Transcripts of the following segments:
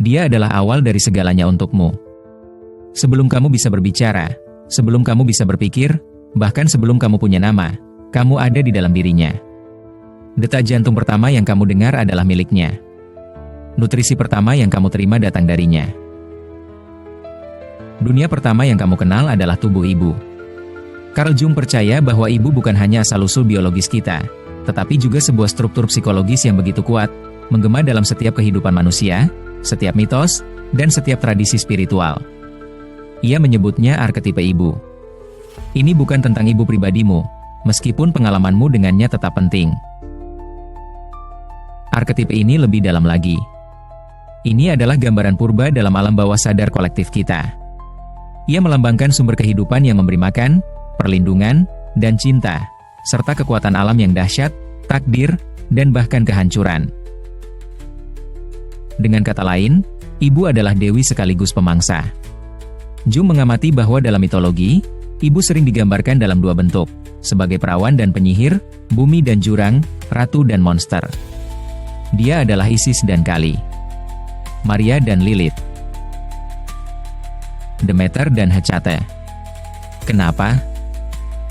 Dia adalah awal dari segalanya untukmu. Sebelum kamu bisa berbicara, sebelum kamu bisa berpikir, bahkan sebelum kamu punya nama, kamu ada di dalam dirinya. Detak jantung pertama yang kamu dengar adalah miliknya. Nutrisi pertama yang kamu terima datang darinya. Dunia pertama yang kamu kenal adalah tubuh ibu. Carl Jung percaya bahwa ibu bukan hanya asal-usul biologis kita, tetapi juga sebuah struktur psikologis yang begitu kuat, menggema dalam setiap kehidupan manusia, setiap mitos, dan setiap tradisi spiritual. Ia menyebutnya arketipe ibu. Ini bukan tentang ibu pribadimu, meskipun pengalamanmu dengannya tetap penting. Arketipe ini lebih dalam lagi. Ini adalah gambaran purba dalam alam bawah sadar kolektif kita. Ia melambangkan sumber kehidupan yang memberi makan, perlindungan, dan cinta, serta kekuatan alam yang dahsyat, takdir, dan bahkan kehancuran. Dengan kata lain, ibu adalah dewi sekaligus pemangsa. Jung mengamati bahwa dalam mitologi, ibu sering digambarkan dalam dua bentuk, sebagai perawan dan penyihir, bumi dan jurang, ratu dan monster. Dia adalah Isis dan Kali, Maria dan Lilith, Demeter dan Hecate. Kenapa?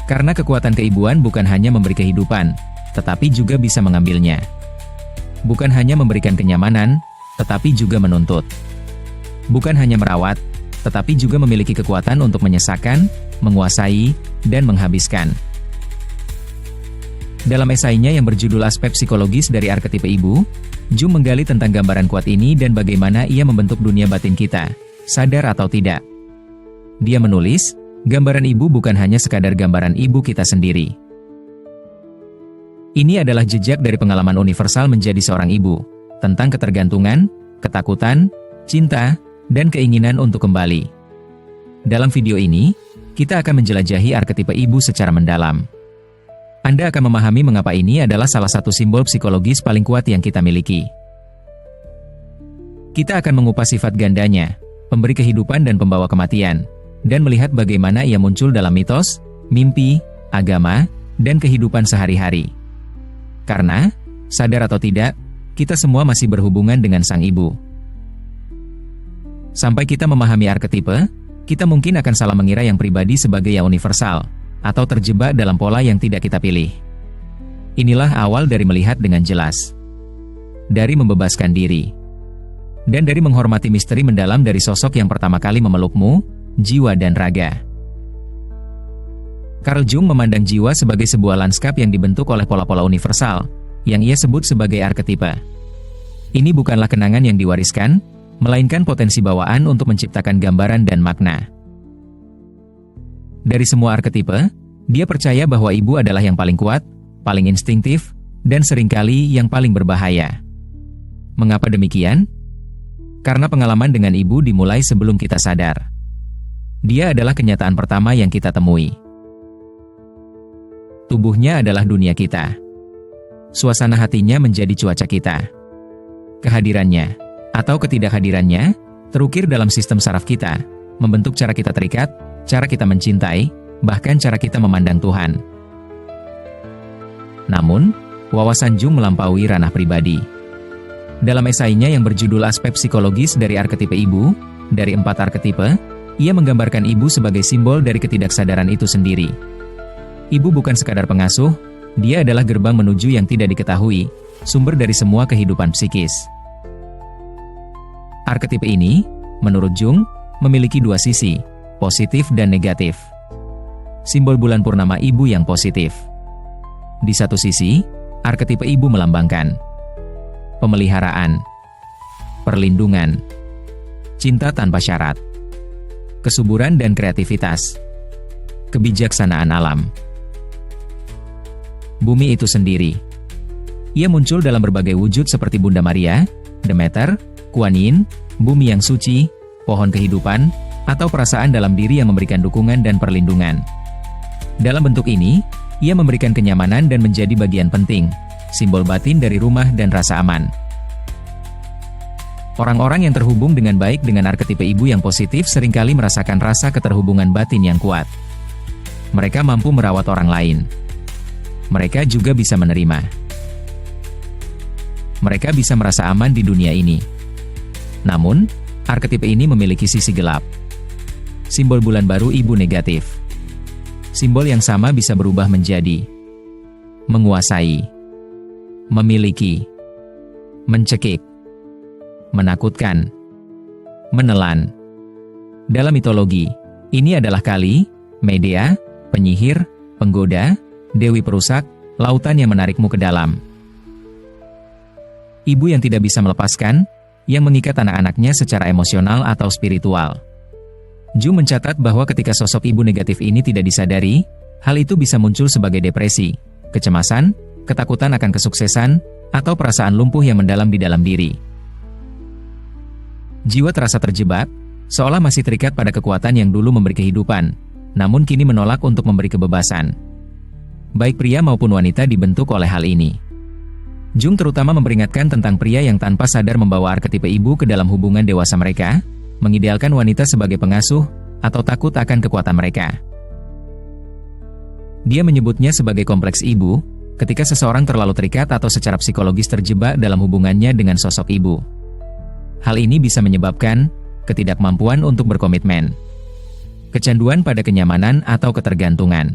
Karena kekuatan keibuan bukan hanya memberi kehidupan, tetapi juga bisa mengambilnya. Bukan hanya memberikan kenyamanan, tetapi juga menuntut. Bukan hanya merawat, tetapi juga memiliki kekuatan untuk menyesakan, menguasai, dan menghabiskan. Dalam esainya yang berjudul Aspek Psikologis dari Arketipe Ibu, Jung menggali tentang gambaran kuat ini dan bagaimana ia membentuk dunia batin kita, sadar atau tidak. Dia menulis, gambaran ibu bukan hanya sekadar gambaran ibu kita sendiri. Ini adalah jejak dari pengalaman universal menjadi seorang ibu, tentang ketergantungan, ketakutan, cinta, dan keinginan untuk kembali. Dalam video ini, kita akan menjelajahi arketipe ibu secara mendalam. Anda akan memahami mengapa ini adalah salah satu simbol psikologis paling kuat yang kita miliki. Kita akan mengupas sifat gandanya, pemberi kehidupan dan pembawa kematian, dan melihat bagaimana ia muncul dalam mitos, mimpi, agama, dan kehidupan sehari-hari. Karena, sadar atau tidak, kita semua masih berhubungan dengan sang ibu. Sampai kita memahami arketipe, kita mungkin akan salah mengira yang pribadi sebagai yang universal, atau terjebak dalam pola yang tidak kita pilih. Inilah awal dari melihat dengan jelas. Dari membebaskan diri. Dan dari menghormati misteri mendalam dari sosok yang pertama kali memelukmu, jiwa dan raga. Carl Jung memandang jiwa sebagai sebuah lanskap yang dibentuk oleh pola-pola universal, yang ia sebut sebagai arketipe. Ini bukanlah kenangan yang diwariskan, melainkan potensi bawaan untuk menciptakan gambaran dan makna. Dari semua arketipe, dia percaya bahwa ibu adalah yang paling kuat, paling instingtif, dan seringkali yang paling berbahaya. Mengapa demikian? Karena pengalaman dengan ibu dimulai sebelum kita sadar. Dia adalah kenyataan pertama yang kita temui. Tubuhnya adalah dunia kita. Suasana hatinya menjadi cuaca kita. Kehadirannya, atau ketidakhadirannya, terukir dalam sistem saraf kita, membentuk cara kita terikat, cara kita mencintai, bahkan cara kita memandang Tuhan. Namun, wawasan Jung melampaui ranah pribadi. Dalam esainya yang berjudul Aspek Psikologis dari Arketipe Ibu, dari 4 arketipe, ia menggambarkan ibu sebagai simbol dari ketidaksadaran itu sendiri. Ibu bukan sekadar pengasuh, dia adalah gerbang menuju yang tidak diketahui, sumber dari semua kehidupan psikis. Arketipe ini, menurut Jung, memiliki dua sisi, positif dan negatif. Simbol bulan purnama ibu yang positif. Di satu sisi, arketipe ibu melambangkan pemeliharaan, perlindungan, cinta tanpa syarat, kesuburan dan kreativitas, kebijaksanaan alam. Bumi itu sendiri. Ia muncul dalam berbagai wujud seperti Bunda Maria, Demeter, Kuan Yin, bumi yang suci, pohon kehidupan, atau perasaan dalam diri yang memberikan dukungan dan perlindungan. Dalam bentuk ini, ia memberikan kenyamanan dan menjadi bagian penting, simbol batin dari rumah dan rasa aman. Orang-orang yang terhubung dengan baik dengan arketipe ibu yang positif seringkali merasakan rasa keterhubungan batin yang kuat. Mereka mampu merawat orang lain. Mereka juga bisa menerima. Mereka bisa merasa aman di dunia ini. Namun, arketipe ini memiliki sisi gelap. Simbol bulan baru ibu negatif. Simbol yang sama bisa berubah menjadi menguasai, memiliki, mencekik, menakutkan, menelan. Dalam mitologi, ini adalah Kali, Medea, penyihir, penggoda, dewi perusak, lautan yang menarikmu ke dalam. Ibu yang tidak bisa melepaskan, yang mengikat anak-anaknya secara emosional atau spiritual. Jung mencatat bahwa ketika sosok ibu negatif ini tidak disadari, hal itu bisa muncul sebagai depresi, kecemasan, ketakutan akan kesuksesan, atau perasaan lumpuh yang mendalam di dalam diri. Jiwa terasa terjebak, seolah masih terikat pada kekuatan yang dulu memberi kehidupan, namun kini menolak untuk memberi kebebasan. Baik pria maupun wanita dibentuk oleh hal ini. Jung terutama memperingatkan tentang pria yang tanpa sadar membawa arketipe ibu ke dalam hubungan dewasa mereka, mengidealkan wanita sebagai pengasuh, atau takut akan kekuatan mereka. Dia menyebutnya sebagai kompleks ibu, ketika seseorang terlalu terikat atau secara psikologis terjebak dalam hubungannya dengan sosok ibu. Hal ini bisa menyebabkan ketidakmampuan untuk berkomitmen, kecanduan pada kenyamanan atau ketergantungan,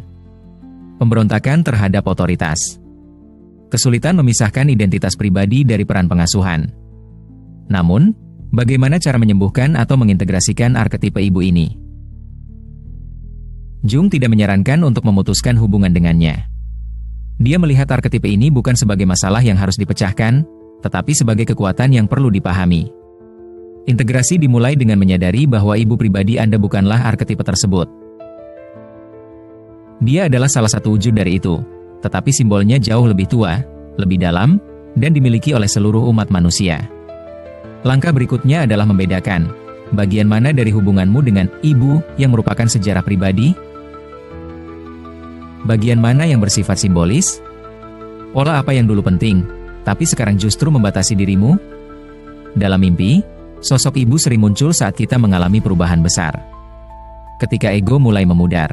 pemberontakan terhadap otoritas, kesulitan memisahkan identitas pribadi dari peran pengasuhan. Namun, bagaimana cara menyembuhkan atau mengintegrasikan arketipe ibu ini? Jung tidak menyarankan untuk memutuskan hubungan dengannya. Dia melihat arketipe ini bukan sebagai masalah yang harus dipecahkan, tetapi sebagai kekuatan yang perlu dipahami. Integrasi dimulai dengan menyadari bahwa ibu pribadi Anda bukanlah arketipe tersebut. Dia adalah salah satu wujud dari itu, tetapi simbolnya jauh lebih tua, lebih dalam, dan dimiliki oleh seluruh umat manusia. Langkah berikutnya adalah membedakan bagian mana dari hubunganmu dengan ibu yang merupakan sejarah pribadi, bagian mana yang bersifat simbolis, pola apa yang dulu penting, tapi sekarang justru membatasi dirimu. Dalam mimpi, sosok ibu sering muncul saat kita mengalami perubahan besar. Ketika ego mulai memudar.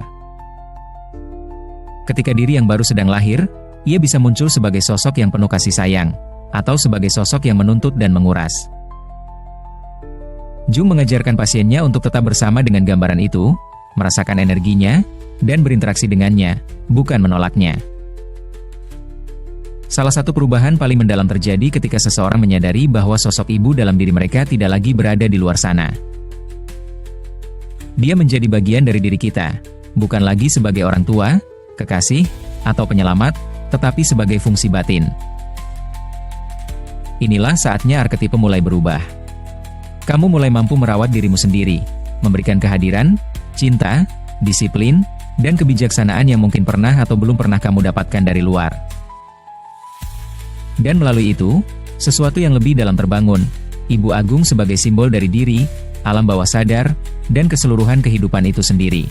Ketika diri yang baru sedang lahir, ia bisa muncul sebagai sosok yang penuh kasih sayang, atau sebagai sosok yang menuntut dan menguras. Jung mengajarkan pasiennya untuk tetap bersama dengan gambaran itu, merasakan energinya, dan berinteraksi dengannya, bukan menolaknya. Salah satu perubahan paling mendalam terjadi ketika seseorang menyadari bahwa sosok ibu dalam diri mereka tidak lagi berada di luar sana. Dia menjadi bagian dari diri kita, bukan lagi sebagai orang tua, kekasih, atau penyelamat, tetapi sebagai fungsi batin. Inilah saatnya arketipe mulai berubah. Kamu mulai mampu merawat dirimu sendiri, memberikan kehadiran, cinta, disiplin, dan kebijaksanaan yang mungkin pernah atau belum pernah kamu dapatkan dari luar. Dan melalui itu, sesuatu yang lebih dalam terbangun, Ibu Agung sebagai simbol dari diri, alam bawah sadar, dan keseluruhan kehidupan itu sendiri.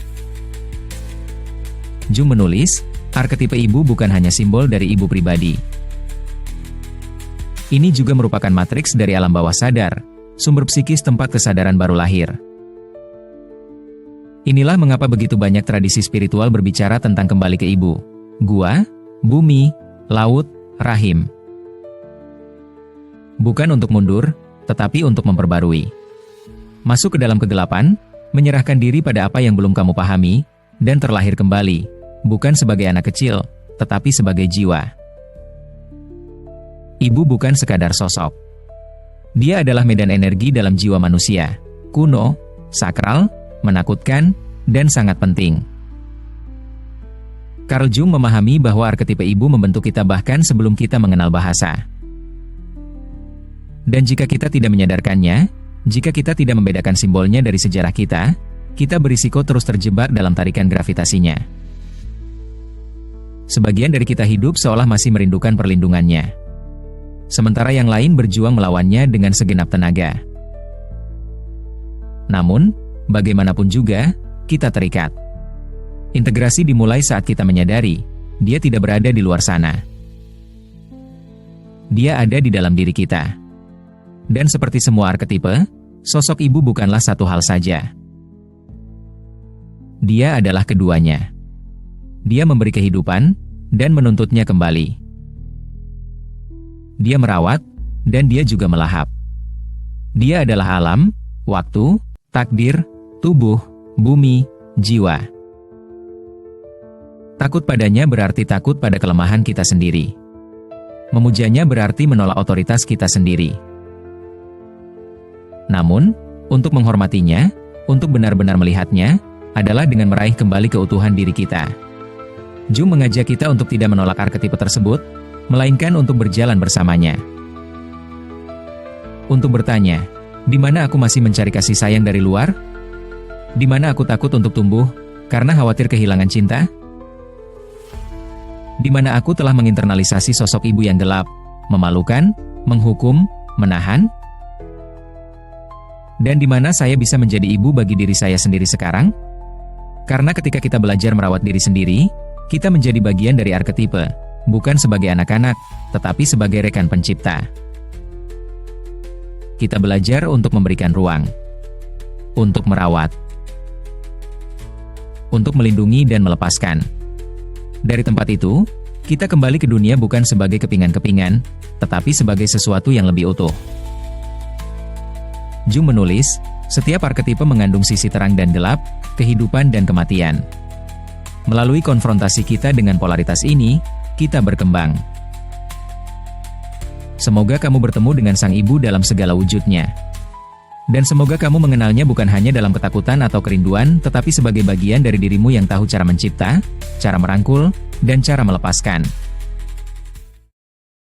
Jung menulis, arketipe ibu bukan hanya simbol dari ibu pribadi. Ini juga merupakan matriks dari alam bawah sadar, sumber psikis tempat kesadaran baru lahir. Inilah mengapa begitu banyak tradisi spiritual berbicara tentang kembali ke ibu, gua, bumi, laut, rahim. Bukan untuk mundur, tetapi untuk memperbarui. Masuk ke dalam kegelapan, menyerahkan diri pada apa yang belum kamu pahami, dan terlahir kembali, bukan sebagai anak kecil, tetapi sebagai jiwa. Ibu bukan sekadar sosok. Dia adalah medan energi dalam jiwa manusia, kuno, sakral, menakutkan, dan sangat penting. Carl Jung memahami bahwa arketipe ibu membentuk kita bahkan sebelum kita mengenal bahasa. Dan jika kita tidak menyadarkannya, jika kita tidak membedakan simbolnya dari sejarah kita, kita berisiko terus terjebak dalam tarikan gravitasinya. Sebagian dari kita hidup seolah masih merindukan perlindungannya. Sementara yang lain berjuang melawannya dengan segenap tenaga. Namun, bagaimanapun juga, kita terikat. Integrasi dimulai saat kita menyadari, dia tidak berada di luar sana. Dia ada di dalam diri kita. Dan seperti semua arketipe, sosok ibu bukanlah satu hal saja. Dia adalah keduanya. Dia memberi kehidupan, dan menuntutnya kembali. Dia merawat, dan dia juga melahap. Dia adalah alam, waktu, takdir, tubuh, bumi, jiwa. Takut padanya berarti takut pada kelemahan kita sendiri. Memujanya berarti menolak otoritas kita sendiri. Namun, untuk menghormatinya, untuk benar-benar melihatnya, adalah dengan meraih kembali keutuhan diri kita. Jung mengajak kita untuk tidak menolak arketipe tersebut, melainkan untuk berjalan bersamanya. Untuk bertanya, di mana aku masih mencari kasih sayang dari luar? Di mana aku takut untuk tumbuh, karena khawatir kehilangan cinta? Di mana aku telah menginternalisasi sosok ibu yang gelap, memalukan, menghukum, menahan? Dan di mana saya bisa menjadi ibu bagi diri saya sendiri sekarang? Karena ketika kita belajar merawat diri sendiri, kita menjadi bagian dari arketipe, bukan sebagai anak-anak, tetapi sebagai rekan pencipta. Kita belajar untuk memberikan ruang, untuk merawat, untuk melindungi dan melepaskan. Dari tempat itu, kita kembali ke dunia bukan sebagai kepingan-kepingan, tetapi sebagai sesuatu yang lebih utuh. Jung menulis, setiap arketipe mengandung sisi terang dan gelap, kehidupan dan kematian. Melalui konfrontasi kita dengan polaritas ini, kita berkembang. Semoga kamu bertemu dengan sang ibu dalam segala wujudnya. Dan semoga kamu mengenalnya bukan hanya dalam ketakutan atau kerinduan, tetapi sebagai bagian dari dirimu yang tahu cara mencipta, cara merangkul, dan cara melepaskan.